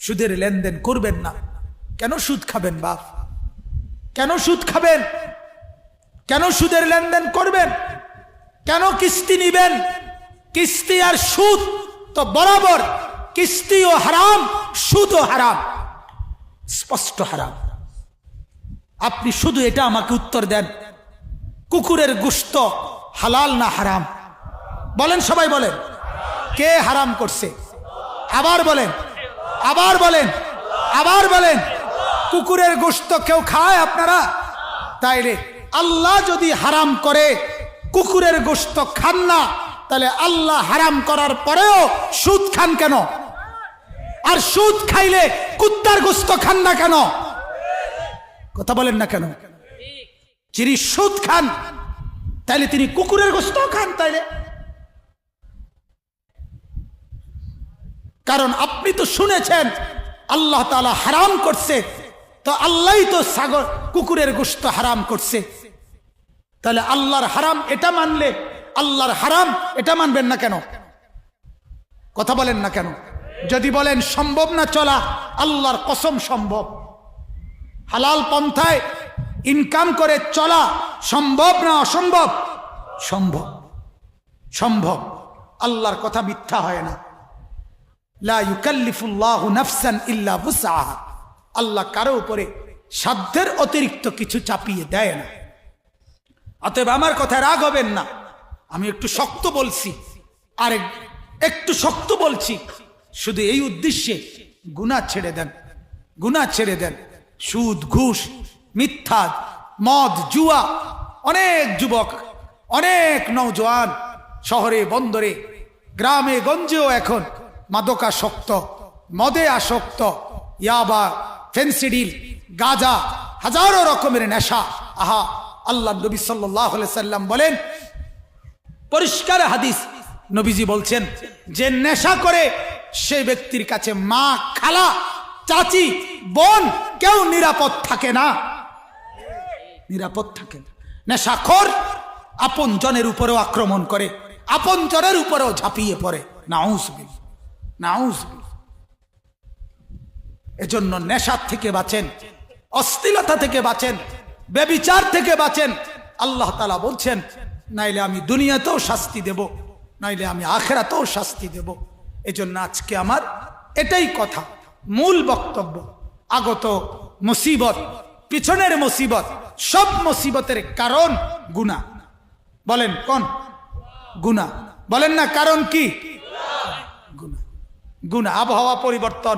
সুদের লেনদেন করবেন না। কেন সুদ খাবেন বাপ? কেন সুদ খাবেন? কেন সুদের লেনদেন করবেন? কেন কিস্তি নিবেন? কিস্তি আর সুদ তো বরাবর, কিস্তিও হারাম, সুদও হারাম, স্পষ্ট হারাম। আপনি শুধু এটা আমাকে উত্তর দেন, কুকুরের গোশত হালাল না হারাম? বলেন, সবাই বলেন, কে হারাম করছে? আবার বলেন, আবার বলেন, আবার বলেন। কুকুরের গোশত কেউ খায় আপনারা? তাইলে আল্লাহ যদি হারাম করে কুকুরের গোশত খান না, তাহলে আল্লাহ হারাম করার পরেও সুদ খান কেন? আর সুদ খাইলে কুত্তার গোশত খান না কেন? কথা বলেন না কেন? যিনি সুদ খান তাইলে তিনি কুকুরের গোশত খান। তাইলে কারণ আপনি তো শুনেছেন আল্লাহ তাআলা হারাম করছে, তো আল্লাহই তো কুকুরের গোশত হারাম করছে। তাহলে আল্লাহর হারাম এটা মানলে আল্লাহর হারাম এটা মানবেন না কেন? কথা বলেন না কেন? যদি বলেন সম্ভব না চলা, আল্লাহর কসম সম্ভব। হালাল পন্থায় ইনকাম করে চলা সম্ভব না অসম্ভব? সম্ভব, সম্ভব। আল্লাহর কথা মিথ্যা হয় না। লা ইউকাল্লিফুল্লাহু নাফসান ইল্লা বুসআহা। আল্লাহ কারো উপরে সাধ্যের অতিরিক্ত কিছু চাপিয়ে দেয় না। অতএব আমার কথা রাগ হবেন না, আমি একটু শক্ত বলছি, আর একটু শক্ত বলছি শুধু এই উদ্দেশ্যে, গুনাহ ছেড়ে দেন, গুনাহ ছেড়ে দেন। সুদ, ঘুষ, মিথ্যা, মদ, জুয়া, অনেক যুবক, অনেক নওজোয়ান শহরে বন্দরে গ্রামে গঞ্জেও এখন মাদকাসক্ত, মদে আসক্ত, ইয়াবা, ফেন্সিডিল, গাঁজা, হাজারো রকমের নেশা। আহা, আল্লাহ নবী সাল্লাল্লাহু আলাইহি সাল্লাম বলেন, পরিষ্কার হাদিস, নবীজি বলছেন যে নেশা করে সেই ব্যক্তির কাছে মা, খালা, চাচি, বোন কেউ নিরাপদ থাকে না, নিরাপদ থাকে না। নেশাখোর আপন জনের উপরেও আক্রমণ করে, আপন জনের উপরেও ঝাঁপিয়ে পড়ে। নাউজুবিল্লাহ, নাউজুবিল্লাহ। এজন্য নেশার থেকে বাঁচেন, অশ্লীলতা থেকে বাঁচেন, ব্যভিচার থেকে বাঁচেন। আল্লাহ তাআলা বলছেন, নাইলে আমি দুনিয়াতেও শাস্তি দেব, নাইলে আমি আখিরাতেও শাস্তি দেব। এজন্য আজকে আমার এটাই কথা, মূল বক্তব্য। আগত মুসিবত, পিছনের মুসিবত, সব মুসিবতের কারণ গুনাহ। বলেন কোন? গুনাহ। বলেন না কারণ কি? গুনাহ। গুনাহ। আবহাওয়া পরিবর্তন,